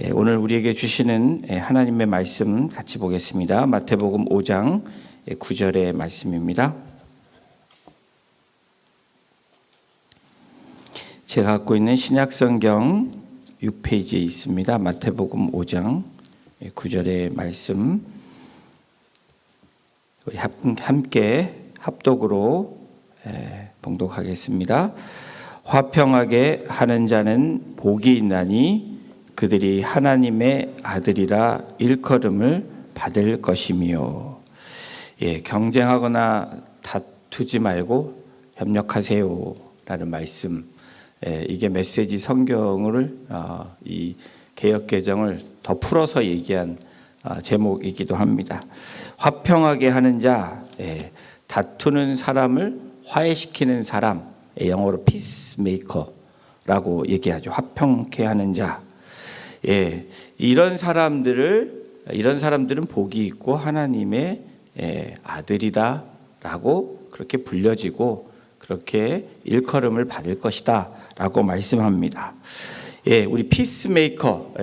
오늘 우리에게 주시는 하나님의 말씀 같이 보겠습니다. 마태복음 5장 9절의 말씀입니다. 제가 갖고 있는 신약성경 6페이지에 있습니다. 마태복음 5장 9절의 말씀, 우리 함께 합독으로 봉독하겠습니다. 화평하게 하는 자는 복이 있나니 그들이 하나님의 아들이라 일컬음을 받을 것이며. 경쟁하거나 다투지 말고 협력하세요 라는 말씀, 이게 메시지 성경을 이 개역개정을 더 풀어서 얘기한 제목이기도 합니다. 화평하게 하는 자, 다투는 사람을 화해시키는 사람, 영어로 피스메이커라고 얘기하죠. 화평케 하는 자. 이런 사람들은 복이 있고 하나님의 아들이다라고 그렇게 불려지고 그렇게 일컬음을 받을 것이다 라고 말씀합니다. 우리 피스메이커,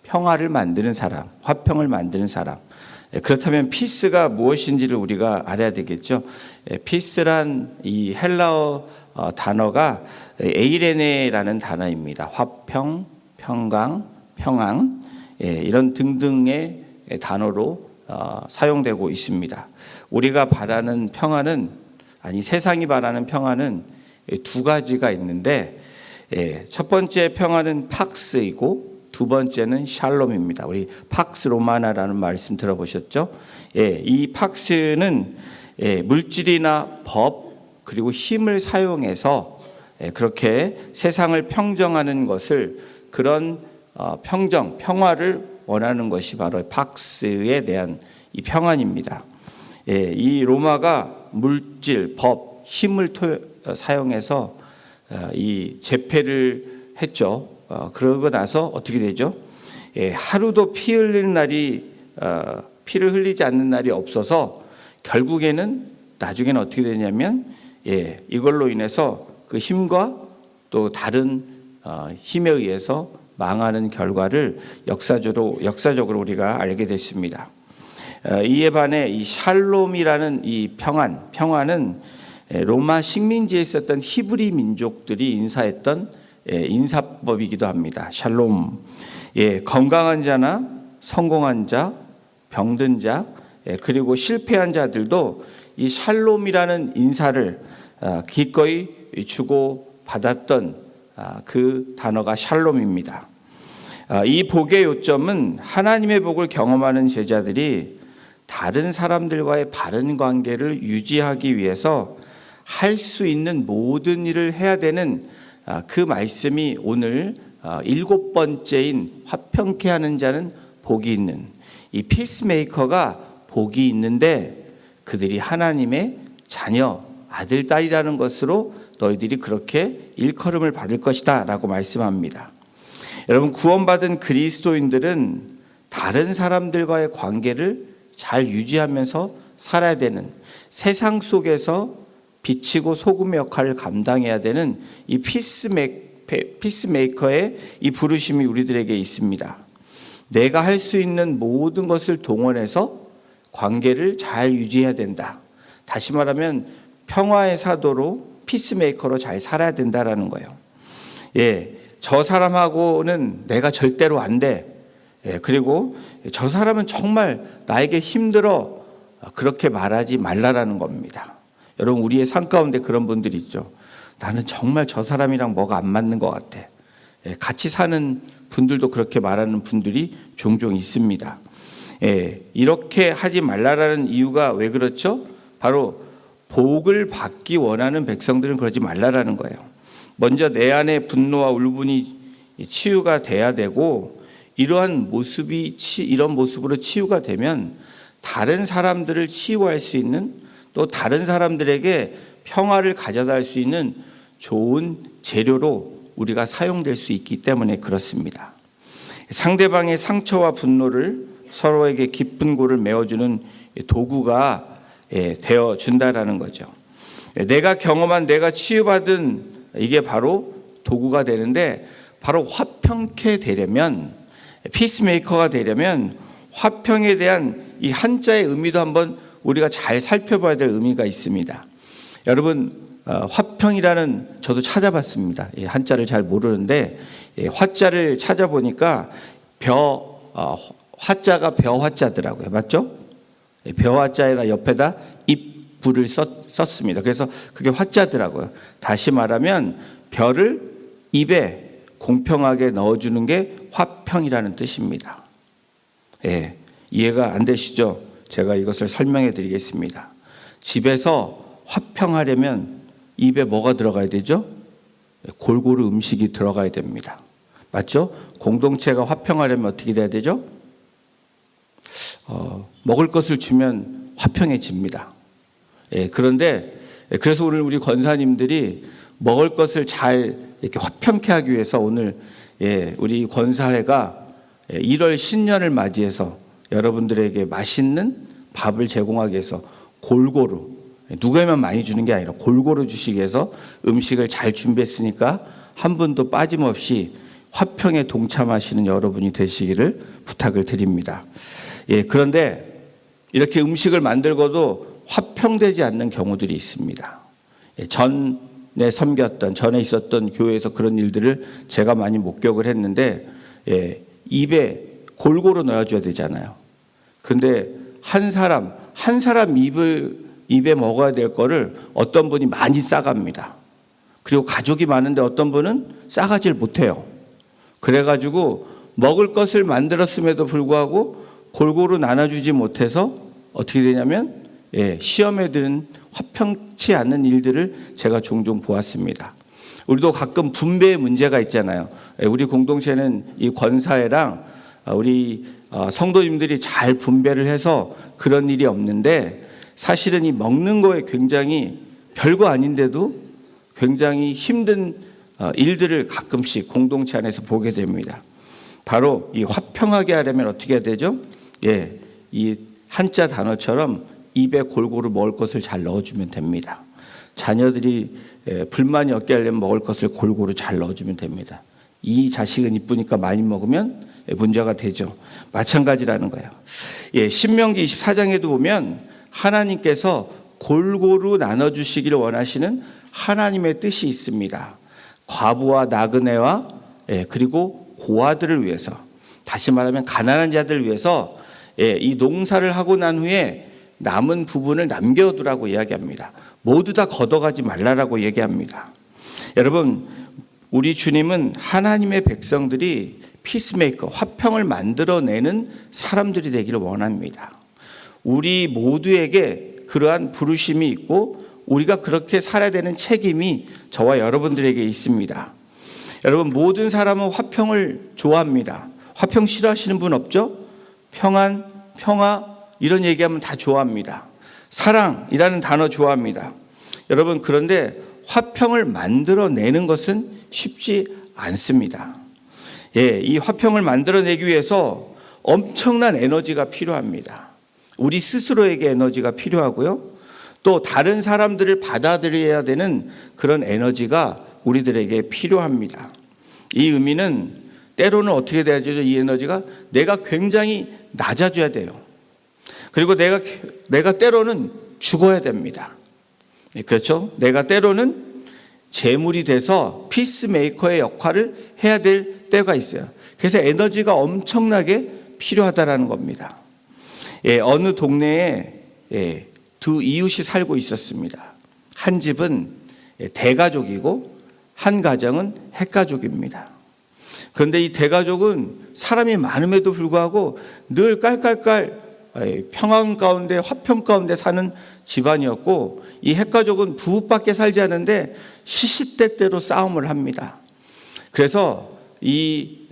평화를 만드는 사람, 화평을 만드는 사람. 그렇다면 피스가 무엇인지를 우리가 알아야 되겠죠. 피스란 이 헬라어 단어가 에이레네라는 단어입니다. 화평, 평강, 평안, 이런 등등의 단어로 사용되고 있습니다. 우리가 바라는 평안은, 세상이 바라는 평안은 두 가지가 있는데, 첫 번째 평안은 팍스이고 두 번째는 샬롬입니다. 우리 팍스 로마나라는 말씀 들어보셨죠? 이 팍스는 물질이나 법 그리고 힘을 사용해서 그렇게 세상을 평정하는 것을, 그런 평화를 원하는 것이 바로 팍스에 대한 이 평안입니다. 이 로마가 물질, 법, 힘을 사용해서 이 제패를 했죠. 그러고 나서 어떻게 되죠? 하루도 피를 흘리지 않는 날이 없어서 결국에는 나중에는 어떻게 되냐면 이걸로 인해서 그 힘과 또 다른 힘에 의해서 망하는 결과를 역사적으로 우리가 알게 됐습니다. 이에 반해 이 샬롬이라는 이 평안은 로마 식민지에 있었던 히브리 민족들이 인사했던 인사법이기도 합니다. 샬롬. 건강한 자나 성공한 자, 병든 자, 그리고 실패한 자들도 이 샬롬이라는 인사를 기꺼이 주고 받았던 그 단어가 샬롬입니다. 이 복의 요점은 하나님의 복을 경험하는 제자들이 다른 사람들과의 바른 관계를 유지하기 위해서 할 수 있는 모든 일을 해야 되는 그 말씀이 오늘 7번째인 화평케 하는 자는 복이 있는, 이 피스메이커가 복이 있는데 그들이 하나님의 자녀, 아들, 딸이라는 것으로 너희들이 그렇게 일컬음을 받을 것이다 라고 말씀합니다. 여러분, 구원받은 그리스도인들은 다른 사람들과의 관계를 잘 유지하면서 살아야 되는, 세상 속에서 빛이고 소금의 역할을 감당해야 되는 이 피스메이커의 이 부르심이 우리들에게 있습니다. 내가 할 수 있는 모든 것을 동원해서 관계를 잘 유지해야 된다. 다시 말하면 평화의 사도로, 피스메이커로 잘 살아야 된다라는 거예요. 저 사람하고는 내가 절대로 안 돼. 그리고 저 사람은 정말 나에게 힘들어. 그렇게 말하지 말라라는 겁니다. 여러분, 우리의 삶 가운데 그런 분들이 있죠. 나는 정말 저 사람이랑 뭐가 안 맞는 것 같아. 같이 사는 분들도 그렇게 말하는 분들이 종종 있습니다. 이렇게 하지 말라라는 이유가 왜 그렇죠? 바로 복을 받기 원하는 백성들은 그러지 말라라는 거예요. 먼저 내 안에 분노와 울분이 치유가 돼야 되고, 이런 모습으로 치유가 되면 다른 사람들을 치유할 수 있는, 또 다른 사람들에게 평화를 가져다 줄 수 있는 좋은 재료로 우리가 사용될 수 있기 때문에 그렇습니다. 상대방의 상처와 분노를 서로에게 기쁜 골을 메워주는 도구가 되어준다라는 거죠. 내가 경험한, 내가 치유받은 이게 바로 도구가 되는데, 바로 화평케 되려면, 피스메이커가 되려면 화평에 대한 이 한자의 의미도 한번 우리가 잘 살펴봐야 될 의미가 있습니다. 여러분, 화평이라는, 저도 찾아봤습니다. 한자를 잘 모르는데 화자를 찾아보니까 화자가 벼화자더라고요. 맞죠? 벼화자에다 옆에다 입부를 썼습니다. 그래서 그게 화자더라고요. 다시 말하면 벼를 입에 공평하게 넣어주는 게 화평이라는 뜻입니다. 이해가 안 되시죠? 제가 이것을 설명해 드리겠습니다. 집에서 화평하려면 입에 뭐가 들어가야 되죠? 골고루 음식이 들어가야 됩니다. 맞죠? 공동체가 화평하려면 어떻게 돼야 되죠? 먹을 것을 주면 화평해집니다. 그런데 그래서 오늘 우리 권사님들이 먹을 것을 잘 이렇게 화평케 하기 위해서 오늘 우리 권사회가 1월 신년을 맞이해서 여러분들에게 맛있는 밥을 제공하기 위해서 골고루, 누구에만 많이 주는 게 아니라 골고루 주시기 위해서 음식을 잘 준비했으니까 한 분도 빠짐없이 화평에 동참하시는 여러분이 되시기를 부탁을 드립니다. 그런데 이렇게 음식을 만들고도 화평되지 않는 경우들이 있습니다. 전에 있었던 교회에서 그런 일들을 제가 많이 목격을 했는데, 입에 골고루 넣어줘야 되잖아요. 근데 한 사람 입에 먹어야 될 거를 어떤 분이 많이 싸갑니다. 그리고 가족이 많은데 어떤 분은 싸가지를 못해요. 그래가지고 먹을 것을 만들었음에도 불구하고 골고루 나눠주지 못해서 어떻게 되냐면 시험에 든 화평치 않는 일들을 제가 종종 보았습니다. 우리도 가끔 분배의 문제가 있잖아요. 우리 공동체는 이 권사회랑 우리 성도님들이 잘 분배를 해서 그런 일이 없는데, 사실은 이 먹는 거에 굉장히 별거 아닌데도 굉장히 힘든 일들을 가끔씩 공동체 안에서 보게 됩니다. 바로 이 화평하게 하려면 어떻게 해야 되죠? 이 한자 단어처럼 입에 골고루 먹을 것을 잘 넣어주면 됩니다. 자녀들이 불만이 없게 하려면 먹을 것을 골고루 잘 넣어주면 됩니다. 이 자식은 이쁘니까 많이 먹으면 문제가 되죠. 마찬가지라는 거예요. 신명기 24장에도 보면 하나님께서 골고루 나눠주시기를 원하시는 하나님의 뜻이 있습니다. 과부와 나그네와 그리고 고아들을 위해서, 다시 말하면 가난한 자들을 위해서 이 농사를 하고 난 후에 남은 부분을 남겨두라고 이야기합니다. 모두 다 걷어가지 말라라고 얘기합니다. 여러분, 우리 주님은 하나님의 백성들이 피스메이커, 화평을 만들어내는 사람들이 되기를 원합니다. 우리 모두에게 그러한 부르심이 있고 우리가 그렇게 살아야 되는 책임이 저와 여러분들에게 있습니다. 여러분, 모든 사람은 화평을 좋아합니다. 화평 싫어하시는 분 없죠? 평안, 평화 이런 얘기하면 다 좋아합니다. 사랑이라는 단어 좋아합니다. 여러분, 그런데 화평을 만들어내는 것은 쉽지 않습니다. 이 화평을 만들어내기 위해서 엄청난 에너지가 필요합니다. 우리 스스로에게 에너지가 필요하고요. 또 다른 사람들을 받아들여야 되는 그런 에너지가 우리들에게 필요합니다. 이 의미는 때로는 어떻게 돼야죠? 이 에너지가 내가 굉장히 낮아져야 돼요. 그리고 내가 때로는 죽어야 됩니다. 그렇죠? 내가 때로는 재물이 돼서 피스메이커의 역할을 해야 될 때가 있어요. 그래서 에너지가 엄청나게 필요하다라는 겁니다. 어느 동네에 두 이웃이 살고 있었습니다. 한 집은 대가족이고 한 가정은 핵가족입니다. 그런데 이 대가족은 사람이 많음에도 불구하고 늘 깔깔깔 평안 가운데, 화평 가운데 사는 집안이었고, 이 핵가족은 부부밖에 살지 않는데 시시때때로 싸움을 합니다. 그래서 이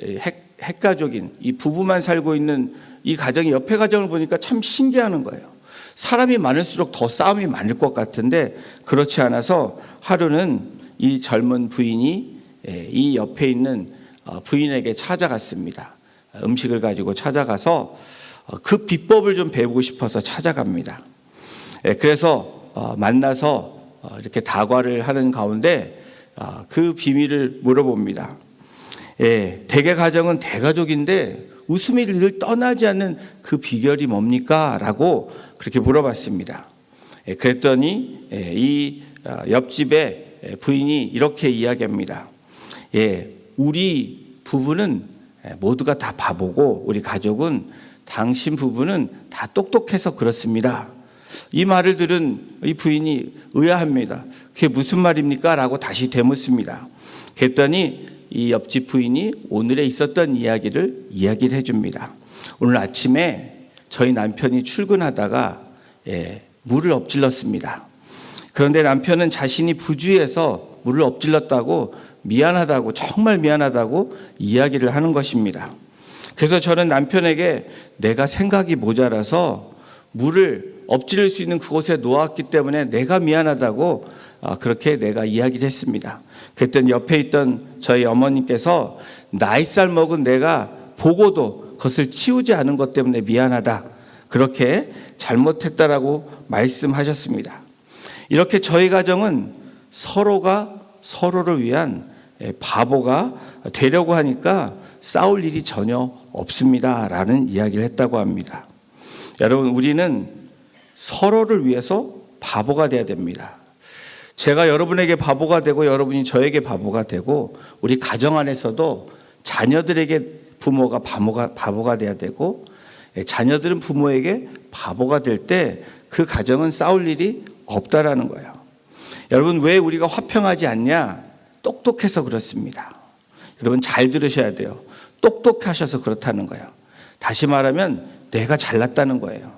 핵가족인 이 부부만 살고 있는 이 가정이 옆에 가정을 보니까 참 신기하는 거예요. 사람이 많을수록 더 싸움이 많을 것 같은데 그렇지 않아서 하루는 이 젊은 부인이 이 옆에 있는 부인에게 찾아갔습니다. 음식을 가지고 찾아가서 그 비법을 좀 배우고 싶어서 찾아갑니다. 그래서 만나서 이렇게 다과를 하는 가운데 그 비밀을 물어봅니다. 예, 대개 가정은 대가족인데 웃음이 늘 떠나지 않는 그 비결이 뭡니까? 라고 그렇게 물어봤습니다. 예, 그랬더니 이 옆집의 부인이 이렇게 이야기합니다. 예, 우리 부부는 모두가 다 바보고 우리 가족은 당신 부부는 다 똑똑해서 그렇습니다. 이 말을 들은 이 부인이 의아합니다. 그게 무슨 말입니까? 라고 다시 되묻습니다. 그랬더니 이 옆집 부인이 오늘에 있었던 이야기를 해줍니다. 오늘 아침에 저희 남편이 출근하다가 물을 엎질렀습니다. 그런데 남편은 자신이 부주의해서 물을 엎질렀다고 미안하다고, 정말 미안하다고 이야기를 하는 것입니다. 그래서 저는 남편에게 내가 생각이 모자라서 물을 엎질릴 수 있는 그곳에 놓았기 때문에 내가 미안하다고 그렇게 내가 이야기를 했습니다. 그랬더니 옆에 있던 저희 어머니께서 나이 살 먹은 내가 보고도 그것을 치우지 않은 것 때문에 미안하다, 그렇게 잘못했다라고 말씀하셨습니다. 이렇게 저희 가정은 서로가 서로를 위한 바보가 되려고 하니까 싸울 일이 전혀 없습니다 라는 이야기를 했다고 합니다. 여러분, 우리는 서로를 위해서 바보가 돼야 됩니다. 제가 여러분에게 바보가 되고 여러분이 저에게 바보가 되고, 우리 가정 안에서도 자녀들에게 부모가 바보가 돼야 되고, 자녀들은 부모에게 바보가 될 때 그 가정은 싸울 일이 없다라는 거예요. 여러분, 왜 우리가 화평하지 않냐? 똑똑해서 그렇습니다. 여러분, 잘 들으셔야 돼요. 똑똑하셔서 그렇다는 거예요. 다시 말하면 내가 잘났다는 거예요.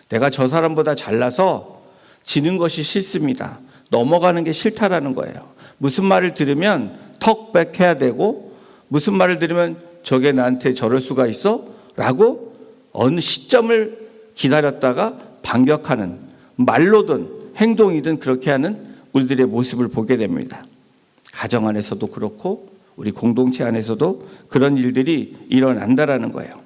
내가 저 사람보다 잘나서 지는 것이 싫습니다. 넘어가는 게 싫다라는 거예요. 무슨 말을 들으면 턱백해야 되고, 무슨 말을 들으면 저게 나한테 저럴 수가 있어? 라고 어느 시점을 기다렸다가 반격하는, 말로든 행동이든 그렇게 하는 우리들의 모습을 보게 됩니다. 가정 안에서도 그렇고 우리 공동체 안에서도 그런 일들이 일어난다라는 거예요.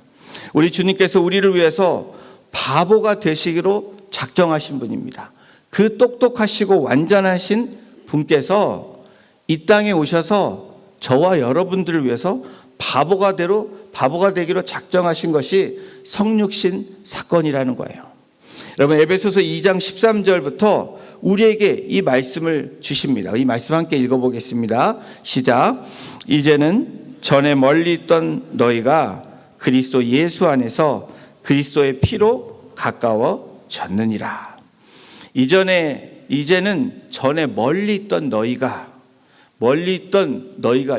우리 주님께서 우리를 위해서 바보가 되시기로 작정하신 분입니다. 그 똑똑하시고 완전하신 분께서 이 땅에 오셔서 저와 여러분들을 위해서 바보가 되기로 작정하신 것이 성육신 사건이라는 거예요. 여러분, 에베소서 2장 13절부터 우리에게 이 말씀을 주십니다. 이 말씀 함께 읽어보겠습니다. 시작. 이제는 전에 멀리 있던 너희가 그리스도 예수 안에서 그리스도의 피로 가까워졌느니라. 이제는 전에 멀리 있던 너희가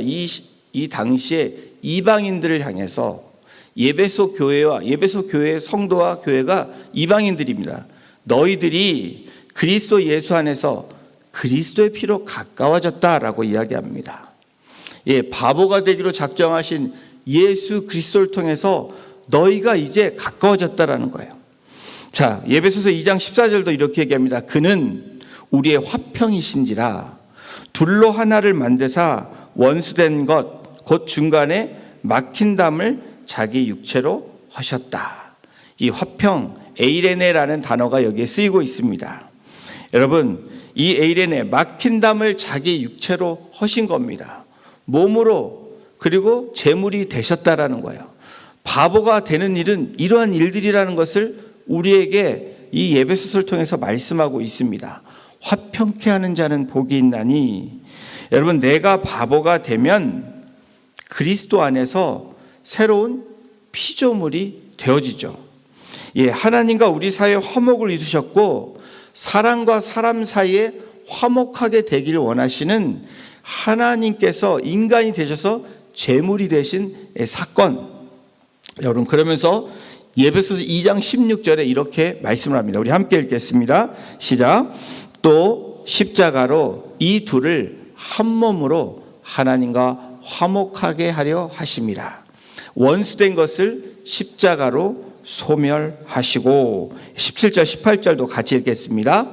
이 당시에 이방인들을 향해서 예배소 교회의 성도와 교회가 이방인들입니다. 너희들이 그리스도 예수 안에서 그리스도의 피로 가까워졌다라고 이야기합니다. 바보가 되기로 작정하신 예수 그리스도를 통해서 너희가 이제 가까워졌다라는 거예요. 자, 에베소서 2장 14절도 이렇게 얘기합니다. 그는 우리의 화평이신지라 둘로 하나를 만드사 원수된 것 곧 중간에 막힌 담을 자기 육체로 하셨다. 이 화평, 에이레네라는 단어가 여기에 쓰이고 있습니다. 여러분, 이 에이레네, 막힌 담을 자기 육체로 하신 겁니다. 몸으로, 그리고 재물이 되셨다라는 거예요. 바보가 되는 일은 이러한 일들이라는 것을 우리에게 이 예배소서를 통해서 말씀하고 있습니다. 화평케 하는 자는 복이 있나니. 여러분, 내가 바보가 되면 그리스도 안에서 새로운 피조물이 되어지죠. 하나님과 우리 사이에 화목을 이루셨고 사람과 사람 사이에 화목하게 되기를 원하시는 하나님께서 인간이 되셔서 제물이 되신 사건. 여러분, 그러면서 에베소서 2장 16절에 이렇게 말씀을 합니다. 우리 함께 읽겠습니다. 시작. 또 십자가로 이 둘을 한 몸으로 하나님과 화목하게 하려 하심이라. 원수된 것을 십자가로 소멸하시고. 17절 18절도 같이 읽겠습니다.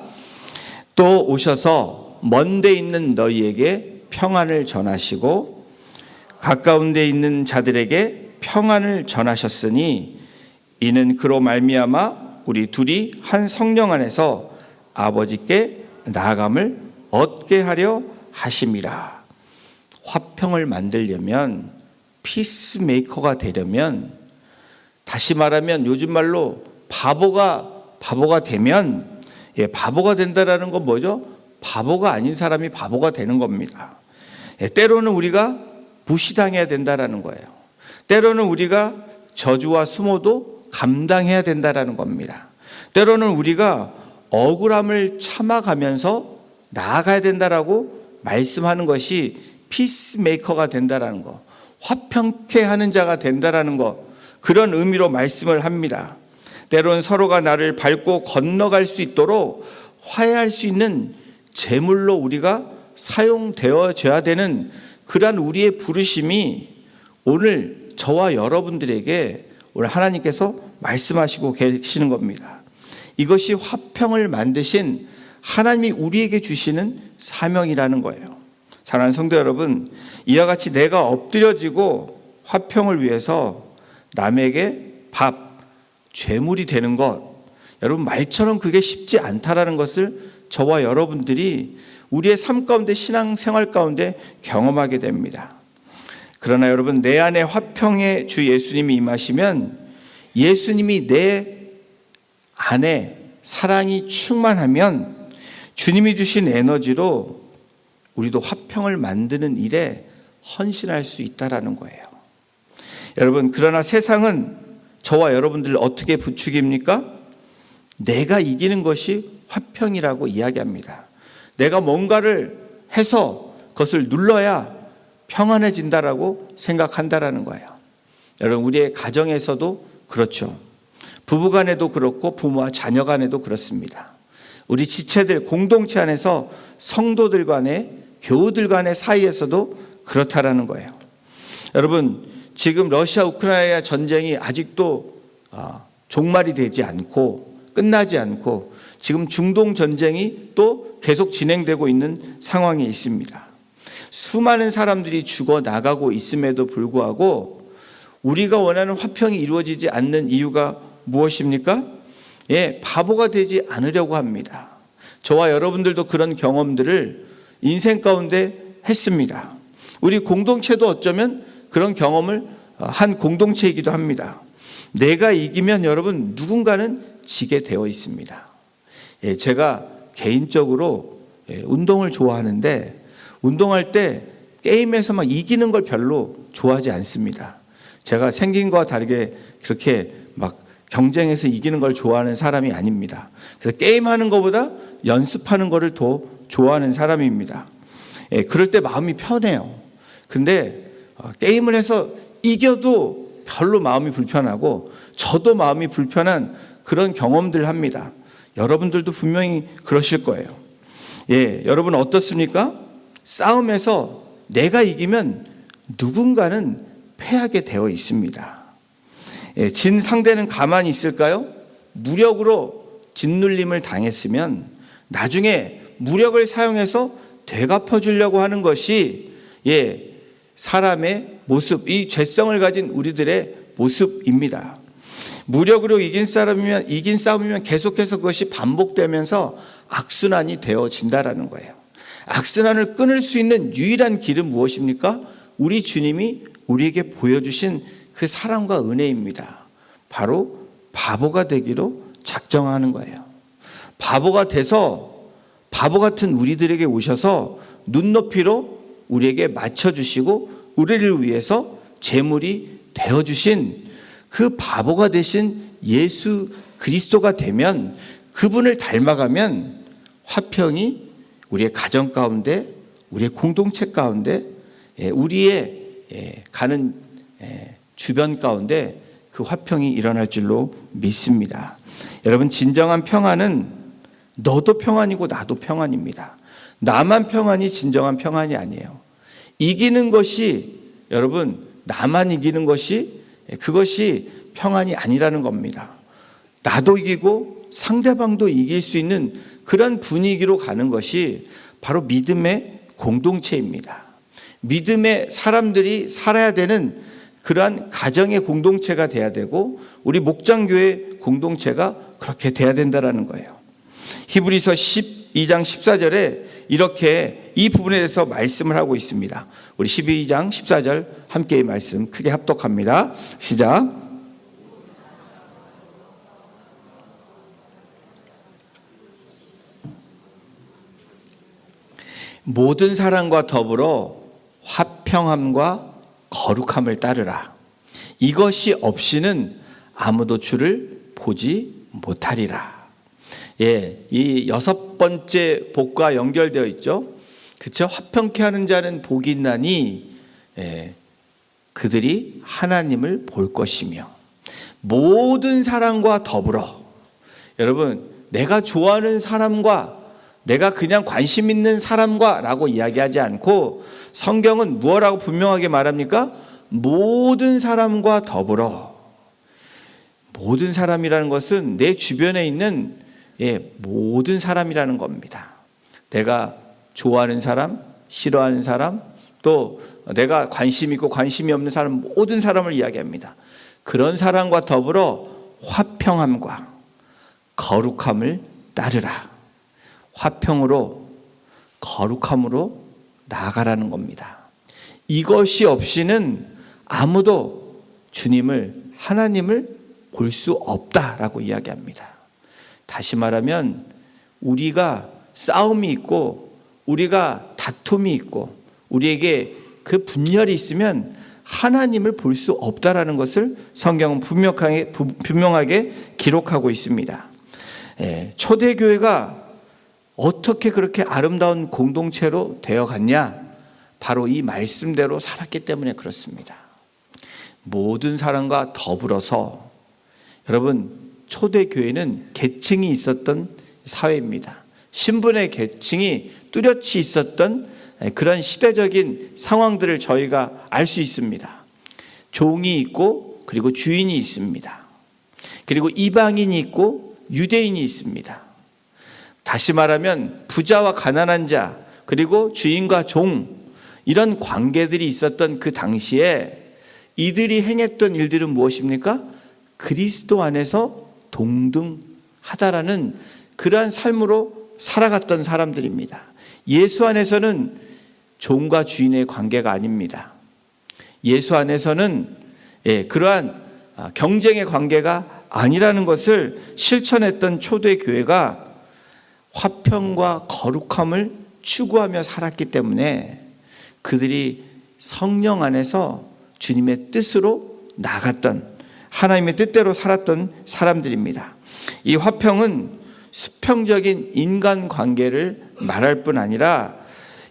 또 오셔서 먼 데 있는 너희에게 평안을 전하시고 가까운 데 있는 자들에게 평안을 전하셨으니 이는 그로 말미암아 우리 둘이 한 성령 안에서 아버지께 나아감을 얻게 하려 하심이라. 화평을 만들려면 피스메이커가 되려면, 다시 말하면 요즘 말로 바보가 되면, 바보가 된다라는 건 뭐죠? 바보가 아닌 사람이 바보가 되는 겁니다. 때로는 우리가 무시당해야 된다라는 거예요. 때로는 우리가 저주와 수모도 감당해야 된다라는 겁니다. 때로는 우리가 억울함을 참아가면서 나아가야 된다라고 말씀하는 것이 피스메이커가 된다라는 거, 화평케 하는 자가 된다라는 거, 그런 의미로 말씀을 합니다. 때로는 서로가 나를 밟고 건너갈 수 있도록 화해할 수 있는 제물로 우리가 사용되어져야 되는 그러한 우리의 부르심이 오늘 저와 여러분들에게 오늘 하나님께서 말씀하시고 계시는 겁니다. 이것이 화평을 만드신 하나님이 우리에게 주시는 사명이라는 거예요. 사랑하는 성도 여러분, 이와 같이 내가 엎드려지고 화평을 위해서 남에게 밥, 죄물이 되는 것, 여러분 말처럼 그게 쉽지 않다라는 것을 저와 여러분들이 우리의 삶 가운데, 신앙생활 가운데 경험하게 됩니다. 그러나 여러분, 내 안에 화평의 주 예수님이 임하시면, 예수님이 내 안에 사랑이 충만하면 주님이 주신 에너지로 우리도 화평을 만드는 일에 헌신할 수 있다라는 거예요. 여러분, 그러나 세상은 저와 여러분들을 어떻게 부추깁니까? 내가 이기는 것이 화평이라고 이야기합니다. 내가 뭔가를 해서 그것을 눌러야 평안해진다라고 생각한다라는 거예요. 여러분, 우리의 가정에서도 그렇죠. 부부간에도 그렇고 부모와 자녀 간에도 그렇습니다. 우리 지체들, 공동체 안에서 성도들 간에, 교우들 간의 사이에서도 그렇다라는 거예요. 여러분, 지금 러시아 우크라이나 전쟁이 아직도 종말이 되지 않고 끝나지 않고 지금 중동 전쟁이 또 계속 진행되고 있는 상황에 있습니다. 수많은 사람들이 죽어나가고 있음에도 불구하고 우리가 원하는 화평이 이루어지지 않는 이유가 무엇입니까? 바보가 되지 않으려고 합니다. 저와 여러분들도 그런 경험들을 인생 가운데 했습니다. 우리 공동체도 어쩌면 그런 경험을 한 공동체이기도 합니다. 내가 이기면 여러분 누군가는 지게 되어 있습니다. 제가 개인적으로 운동을 좋아하는데 운동할 때 게임에서 막 이기는 걸 별로 좋아하지 않습니다. 제가 생긴 것과 다르게 그렇게 막 경쟁에서 이기는 걸 좋아하는 사람이 아닙니다. 그래서 게임하는 것보다 연습하는 것을 더 좋아하는 사람입니다. 그럴 때 마음이 편해요. 근데 게임을 해서 이겨도 별로 마음이 불편하고 저도 마음이 불편한 그런 경험들을 합니다. 여러분들도 분명히 그러실 거예요. 여러분 어떻습니까? 싸움에서 내가 이기면 누군가는 패하게 되어 있습니다. 진 상대는 가만히 있을까요? 무력으로 짓눌림을 당했으면 나중에 무력을 사용해서 되갚아 주려고 하는 것이 사람의 모습, 이 죄성을 가진 우리들의 모습입니다. 무력으로 이긴 싸움이면 계속해서 그것이 반복되면서 악순환이 되어진다라는 거예요. 악순환을 끊을 수 있는 유일한 길은 무엇입니까? 우리 주님이 우리에게 보여주신 그 사랑과 은혜입니다. 바로 바보가 되기로 작정하는 거예요. 바보가 돼서 바보 같은 우리들에게 오셔서 눈높이로 우리에게 맞춰주시고 우리를 위해서 제물이 되어주신 그 바보가 되신 예수 그리스도가 되면, 그분을 닮아가면 화평이 우리의 가정 가운데, 우리의 공동체 가운데, 우리의 가는 주변 가운데 그 화평이 일어날 줄로 믿습니다. 여러분, 진정한 평안은 너도 평안이고 나도 평안입니다. 나만 평안이 진정한 평안이 아니에요. 이기는 것이, 여러분, 나만 이기는 것이, 그것이 평안이 아니라는 겁니다. 나도 이기고 상대방도 이길 수 있는 그런 분위기로 가는 것이 바로 믿음의 공동체입니다. 믿음의 사람들이 살아야 되는 그러한 가정의 공동체가 돼야 되고 우리 목장교회 공동체가 그렇게 돼야 된다는 거예요. 히브리서 2장 14절에 이렇게 이 부분에 대해서 말씀을 하고 있습니다. 우리 12장 14절 함께 이 말씀 크게 합독합니다. 시작. 모든 사람과 더불어 화평함과 거룩함을 따르라. 이것이 없이는 아무도 주를 보지 못하리라. 예, 이 6번째 복과 연결되어 있죠. 그렇죠? 화평케 하는 자는 복이 있나니 그들이 하나님을 볼 것이며 모든 사람과 더불어. 여러분, 내가 좋아하는 사람과 내가 그냥 관심 있는 사람과 라고 이야기하지 않고 성경은 무엇라고 분명하게 말합니까? 모든 사람과 더불어. 모든 사람이라는 것은 내 주변에 있는 모든 사람이라는 겁니다. 내가 좋아하는 사람, 싫어하는 사람, 또 내가 관심 있고 관심이 없는 사람, 모든 사람을 이야기합니다. 그런 사람과 더불어 화평함과 거룩함을 따르라. 화평으로 거룩함으로 나아가라는 겁니다. 이것이 없이는 아무도 주님을, 하나님을 볼 수 없다라고 이야기합니다. 다시 말하면 우리가 싸움이 있고 우리가 다툼이 있고 우리에게 그 분열이 있으면 하나님을 볼 수 없다라는 것을 성경은 분명하게 기록하고 있습니다. 초대교회가 어떻게 그렇게 아름다운 공동체로 되어갔냐? 바로 이 말씀대로 살았기 때문에 그렇습니다. 모든 사람과 더불어서, 여러분, 초대교회는 계층이 있었던 사회입니다. 신분의 계층이 뚜렷이 있었던 그런 시대적인 상황들을 저희가 알 수 있습니다. 종이 있고 그리고 주인이 있습니다. 그리고 이방인이 있고 유대인이 있습니다. 다시 말하면 부자와 가난한 자, 그리고 주인과 종, 이런 관계들이 있었던 그 당시에 이들이 행했던 일들은 무엇입니까? 그리스도 안에서 동등하다라는 그러한 삶으로 살아갔던 사람들입니다. 예수 안에서는 종과 주인의 관계가 아닙니다. 예수 안에서는 그러한 경쟁의 관계가 아니라는 것을 실천했던 초대교회가 화평과 거룩함을 추구하며 살았기 때문에 그들이 성령 안에서 주님의 뜻으로 나갔던, 하나님의 뜻대로 살았던 사람들입니다. 이 화평은 수평적인 인간관계를 말할 뿐 아니라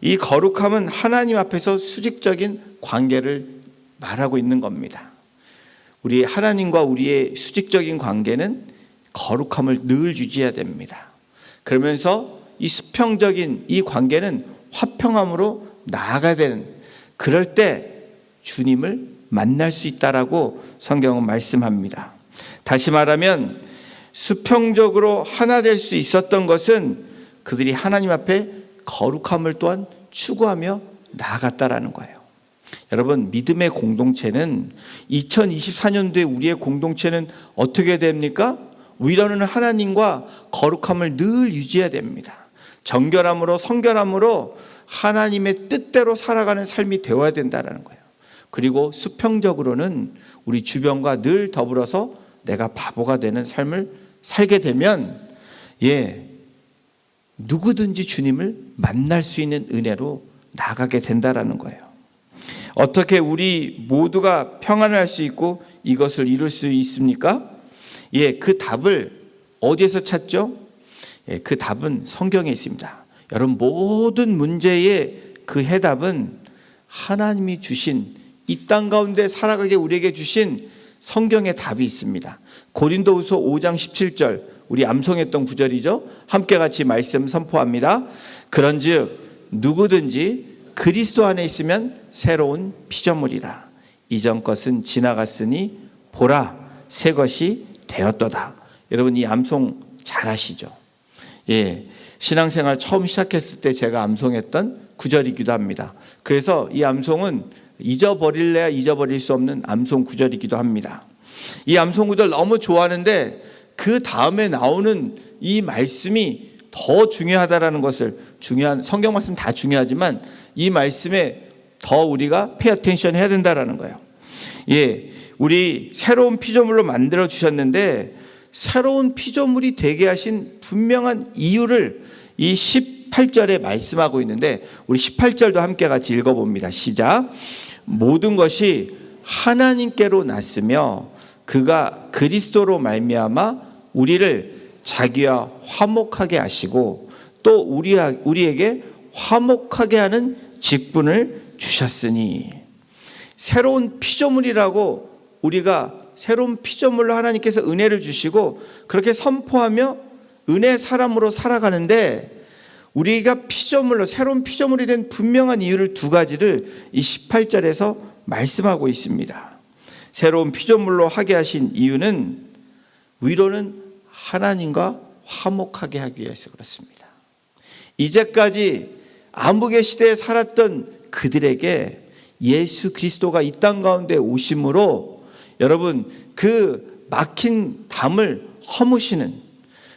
이 거룩함은 하나님 앞에서 수직적인 관계를 말하고 있는 겁니다. 우리 하나님과 우리의 수직적인 관계는 거룩함을 늘 유지해야 됩니다. 그러면서 이 수평적인 이 관계는 화평함으로 나아가야 되는, 그럴 때 주님을 만날 수 있다라고 성경은 말씀합니다. 다시 말하면 수평적으로 하나 될 수 있었던 것은 그들이 하나님 앞에 거룩함을 또한 추구하며 나아갔다라는 거예요. 여러분, 믿음의 공동체는 2024년도에 우리의 공동체는 어떻게 됩니까? 위로는 하나님과 거룩함을 늘 유지해야 됩니다. 정결함으로, 성결함으로 하나님의 뜻대로 살아가는 삶이 되어야 된다는 거예요. 그리고 수평적으로는 우리 주변과 늘 더불어서 내가 바보가 되는 삶을 살게 되면 누구든지 주님을 만날 수 있는 은혜로 나가게 된다는 거예요. 어떻게 우리 모두가 평안할 수 있고 이것을 이룰 수 있습니까? 그 답을 어디에서 찾죠? 그 답은 성경에 있습니다. 여러분, 모든 문제의 그 해답은 하나님이 주신, 이 땅 가운데 살아가게 우리에게 주신 성경의 답이 있습니다. 고린도후서 5장 17절, 우리 암송했던 구절이죠. 함께 같이 말씀 선포합니다. 그런즉 누구든지 그리스도 안에 있으면 새로운 피조물이라. 이전 것은 지나갔으니 보라, 새 것이 되었도다. 여러분, 이 암송 잘 아시죠? 신앙생활 처음 시작했을 때 제가 암송했던 구절이기도 합니다. 그래서 이 암송은 잊어버릴래야 잊어버릴 수 없는 암송 구절이기도 합니다. 이 암송 구절 너무 좋아하는데 그 다음에 나오는 이 말씀이 더 중요하다라는 것을, 중요한 성경 말씀 다 중요하지만 이 말씀에 더 우리가 pay attention 해야 된다라는 거예요. 예, 우리 새로운 피조물로 만들어 주셨는데 새로운 피조물이 되게 하신 분명한 이유를 이 18절에 말씀하고 있는데, 우리 18절도 함께 같이 읽어봅니다. 시작. 모든 것이 하나님께로 났으며 그가 그리스도로 말미암아 우리를 자기와 화목하게 하시고 또 우리에게 화목하게 하는 직분을 주셨으니. 새로운 피조물이라고, 우리가 새로운 피조물로 하나님께서 은혜를 주시고 그렇게 선포하며 은혜 사람으로 살아가는데, 우리가 피조물로, 새로운 피조물이 된 분명한 이유를 두 가지를 이 18절에서 말씀하고 있습니다. 새로운 피조물로 하게 하신 이유는, 위로는 하나님과 화목하게 하기 위해서 그렇습니다. 이제까지 암흑의 시대에 살았던 그들에게 예수 그리스도가 이 땅 가운데 오심으로 여러분 그 막힌 담을 허무시는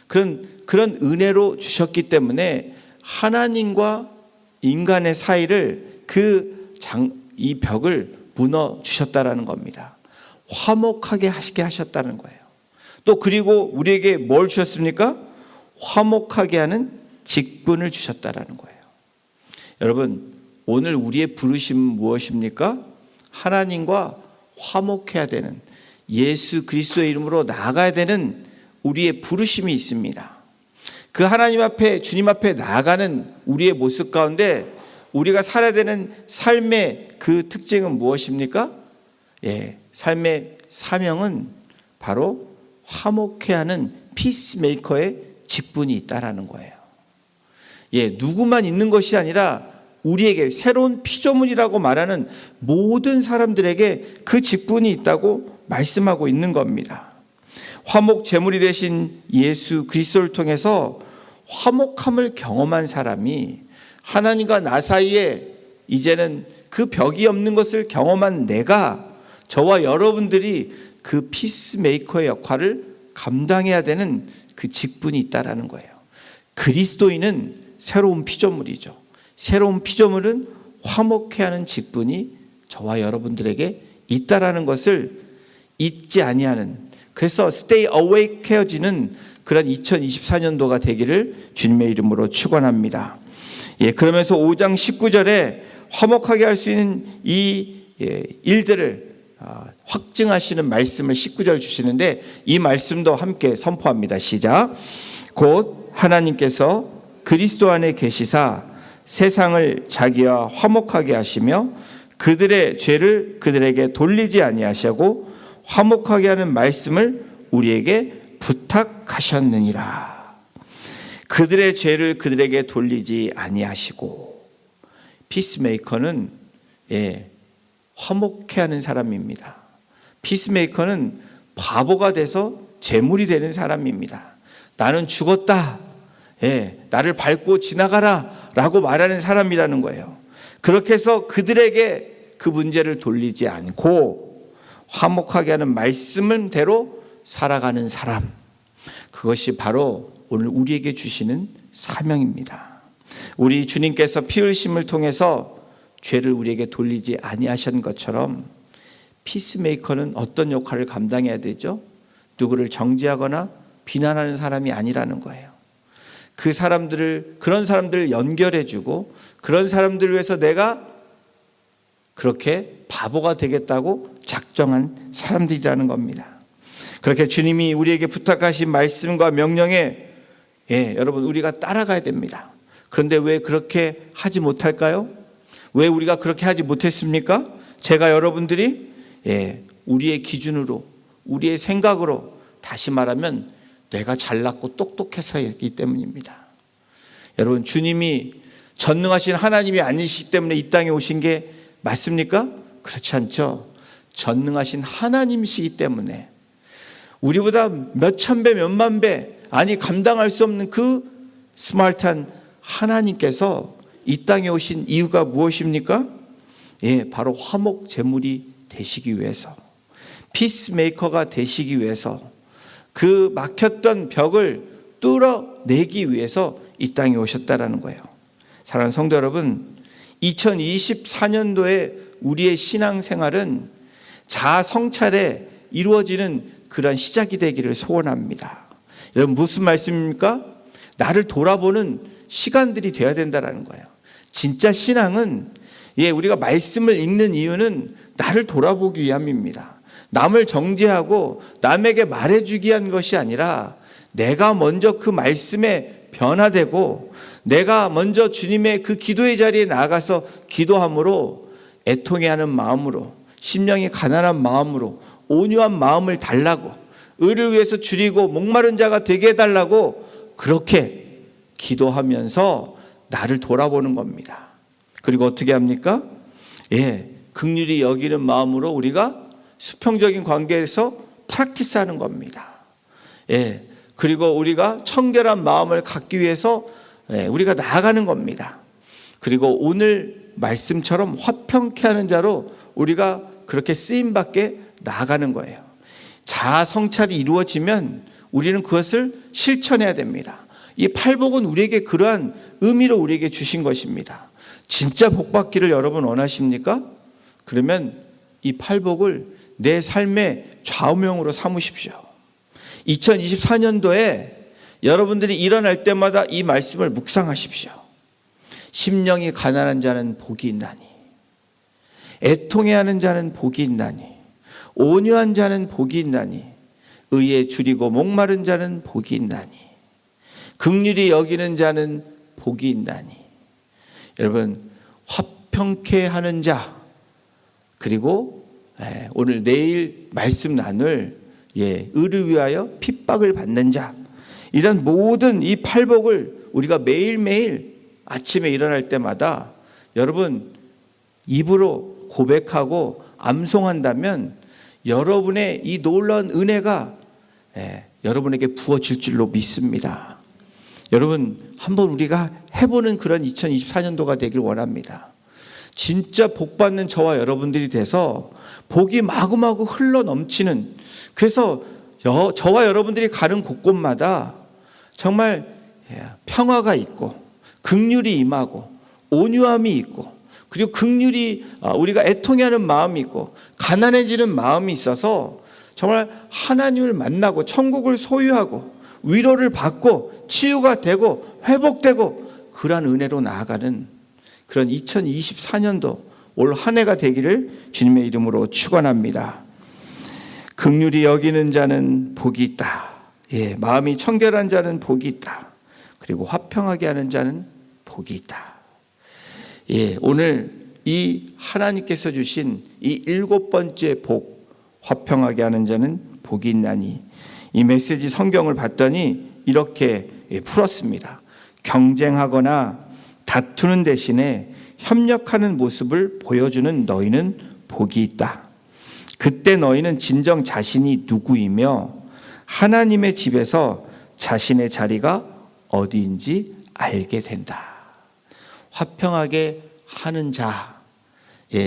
그런 은혜로 주셨기 때문에 하나님과 인간의 사이를 이 벽을 무너 주셨다라는 겁니다. 화목하게 하시게 하셨다는 거예요. 또 그리고 우리에게 뭘 주셨습니까? 화목하게 하는 직분을 주셨다라는 거예요. 여러분, 오늘 우리의 부르심은 무엇입니까? 하나님과 화목해야 되는, 예수 그리스도의 이름으로 나아가야 되는 우리의 부르심이 있습니다. 그 하나님 앞에, 주님 앞에 나아가는 우리의 모습 가운데 우리가 살아야 되는 삶의 그 특징은 무엇입니까? 삶의 사명은 바로 화목해 하는 피스메이커의 직분이 있다라는 거예요. 누구만 있는 것이 아니라 우리에게, 새로운 피조물이라고 말하는 모든 사람들에게 그 직분이 있다고 말씀하고 있는 겁니다. 화목 제물이 되신 예수 그리스도를 통해서 화목함을 경험한 사람이, 하나님과 나 사이에 이제는 그 벽이 없는 것을 경험한 내가, 저와 여러분들이 그 피스메이커의 역할을 감당해야 되는 그 직분이 있다라는 거예요. 그리스도인은 새로운 피조물이죠. 새로운 피조물은 화목해 하는 직분이 저와 여러분들에게 있다라는 것을 잊지 아니하는, 그래서 stay awake 해지는 그런 2024년도가 되기를 주님의 이름으로 축원합니다. 그러면서 5장 19절에 화목하게 할 수 있는 이 일들을 확증하시는 말씀을 19절 주시는데, 이 말씀도 함께 선포합니다. 시작. 곧 하나님께서 그리스도 안에 계시사 세상을 자기와 화목하게 하시며 그들의 죄를 그들에게 돌리지 아니하시고 화목하게 하는 말씀을 우리에게 부탁하셨느니라. 그들의 죄를 그들에게 돌리지 아니하시고. 피스메이커는 화목해 하는 사람입니다. 피스메이커는 바보가 돼서 재물이 되는 사람입니다. 나는 죽었다, 나를 밟고 지나가라 라고 말하는 사람이라는 거예요. 그렇게 해서 그들에게 그 문제를 돌리지 않고 화목하게 하는 말씀대로 살아가는 사람, 그것이 바로 오늘 우리에게 주시는 사명입니다. 우리 주님께서 피 흘심을 통해서 죄를 우리에게 돌리지 아니하신 것처럼 피스메이커는 어떤 역할을 감당해야 되죠? 누구를 정죄하거나 비난하는 사람이 아니라는 거예요. 그런 사람들을 연결해주고, 그런 사람들을 위해서 내가 그렇게 바보가 되겠다고 작정한 사람들이라는 겁니다. 그렇게 주님이 우리에게 부탁하신 말씀과 명령에 여러분 우리가 따라가야 됩니다. 그런데 왜 그렇게 하지 못할까요? 왜 우리가 그렇게 하지 못했습니까? 제가 여러분들이 우리의 기준으로, 우리의 생각으로, 다시 말하면 내가 잘났고 똑똑해서이기 때문입니다. 여러분, 주님이 전능하신 하나님이 아니시기 때문에 이 땅에 오신 게 맞습니까? 그렇지 않죠. 전능하신 하나님이시기 때문에, 우리보다 몇천 배, 몇만 배, 감당할 수 없는 그 스마트한 하나님께서 이 땅에 오신 이유가 무엇입니까? 바로 화목 제물이 되시기 위해서, 피스메이커가 되시기 위해서, 그 막혔던 벽을 뚫어내기 위해서 이 땅에 오셨다라는 거예요. 사랑하는 성도 여러분, 2024년도에 우리의 신앙생활은 자아 성찰에 이루어지는 그런 시작이 되기를 소원합니다. 여러분, 무슨 말씀입니까? 나를 돌아보는 시간들이 되어야 된다는 거예요. 진짜 신앙은 우리가 말씀을 읽는 이유는 나를 돌아보기 위함입니다. 남을 정죄하고 남에게 말해주기 위한 것이 아니라 내가 먼저 그 말씀에 변화되고 내가 먼저 주님의 그 기도의 자리에 나아가서 기도함으로 애통해하는 마음으로, 심령이 가난한 마음으로, 온유한 마음을 달라고, 의를 위해서 줄이고 목마른 자가 되게 해달라고 그렇게 기도하면서 나를 돌아보는 겁니다. 그리고 어떻게 합니까? 긍휼히 여기는 마음으로 우리가 수평적인 관계에서 프랙티스하는 겁니다. 그리고 우리가 청결한 마음을 갖기 위해서 우리가 나아가는 겁니다. 그리고 오늘 말씀처럼 화평케 하는 자로 우리가 그렇게 쓰임받게 나아가는 거예요. 자아 성찰이 이루어지면 우리는 그것을 실천해야 됩니다. 이 팔복은 우리에게 그러한 의미로 우리에게 주신 것입니다. 진짜 복받기를 여러분 원하십니까? 그러면 이 팔복을 내 삶의 좌우명으로 삼으십시오. 2024년도에 여러분들이 일어날 때마다 이 말씀을 묵상하십시오. 심령이 가난한 자는 복이 있나니, 애통해하는 자는 복이 있나니, 온유한 자는 복이 있나니, 의에 줄이고 목마른 자는 복이 있나니, 긍휼히 여기는 자는 복이 있나니. 여러분, 화평케 하는 자, 그리고 오늘 내일 말씀 나눌 의를 위하여 핍박을 받는 자, 이런 모든 이 팔복을 우리가 매일매일 아침에 일어날 때마다 여러분 입으로 고백하고 암송한다면 여러분의 이 놀라운 은혜가 여러분에게 부어질 줄로 믿습니다. 여러분, 한번 우리가 해보는 그런 2024년도가 되길 원합니다. 진짜 복받는 저와 여러분들이 돼서 복이 마구마구 흘러 넘치는, 그래서 저와 여러분들이 가는 곳곳마다 정말 평화가 있고 긍휼이 임하고 온유함이 있고, 그리고 긍휼이 우리가 애통해하는 마음이 있고 가난해지는 마음이 있어서 정말 하나님을 만나고 천국을 소유하고 위로를 받고 치유가 되고 회복되고 그러한 은혜로 나아가는 그런 2024년도 올 한 해가 되기를 주님의 이름으로 축원합니다. 긍휼히 여기는 자는 복이 있다. 마음이 청결한 자는 복이 있다. 그리고 화평하게 하는 자는 복이 있다. 오늘 이 하나님께서 주신 이 7번째 복, 화평하게 하는 자는 복이 있나니, 이 메시지 성경을 봤더니 이렇게 풀었습니다. 경쟁하거나 다투는 대신에 협력하는 모습을 보여주는 너희는 복이 있다. 그때 너희는 진정 자신이 누구이며 하나님의 집에서 자신의 자리가 어디인지 알게 된다. 화평하게 하는 자,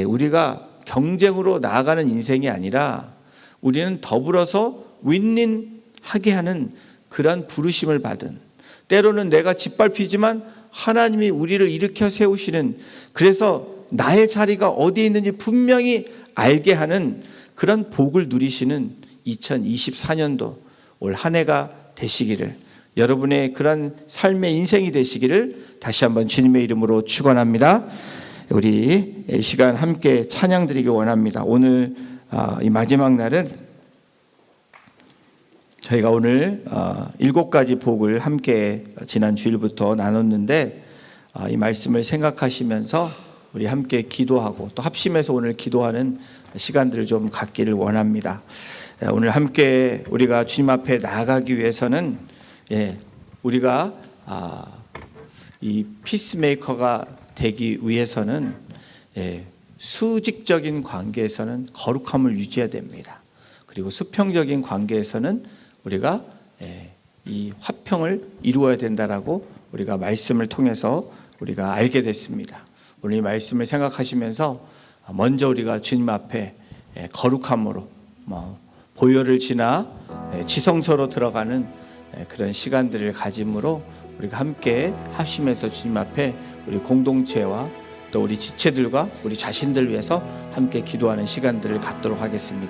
우리가 경쟁으로 나아가는 인생이 아니라 우리는 더불어서 윈윈하게 하는 그런 부르심을 받은, 때로는 내가 짓밟히지만 하나님이 우리를 일으켜 세우시는, 그래서 나의 자리가 어디에 있는지 분명히 알게 하는 그런 복을 누리시는 2024년도 올 한 해가 되시기를, 여러분의 그런 삶의 인생이 되시기를 다시 한번 주님의 이름으로 축원합니다. 우리 이 시간 함께 찬양 드리기 원합니다. 오늘 이 마지막 날은 저희가 오늘 7가지 복을 함께 지난 주일부터 나눴는데, 이 말씀을 생각하시면서 우리 함께 기도하고 또 합심해서 오늘 기도하는 시간들을 좀 갖기를 원합니다. 오늘 함께 우리가 주님 앞에 나아가기 위해서는 우리가 이 피스메이커가 되기 위해서는 수직적인 관계에서는 거룩함을 유지해야 됩니다. 그리고 수평적인 관계에서는 우리가 이 화평을 이루어야 된다라고 우리가 말씀을 통해서 우리가 알게 됐습니다. 오늘 이 말씀을 생각하시면서 먼저 우리가 주님 앞에 거룩함으로 보혈을 지나 지성소로 들어가는 그런 시간들을 가짐으로 우리가 함께 합심해서 주님 앞에 우리 공동체와 또 우리 지체들과 우리 자신들 위해서 함께 기도하는 시간들을 갖도록 하겠습니다.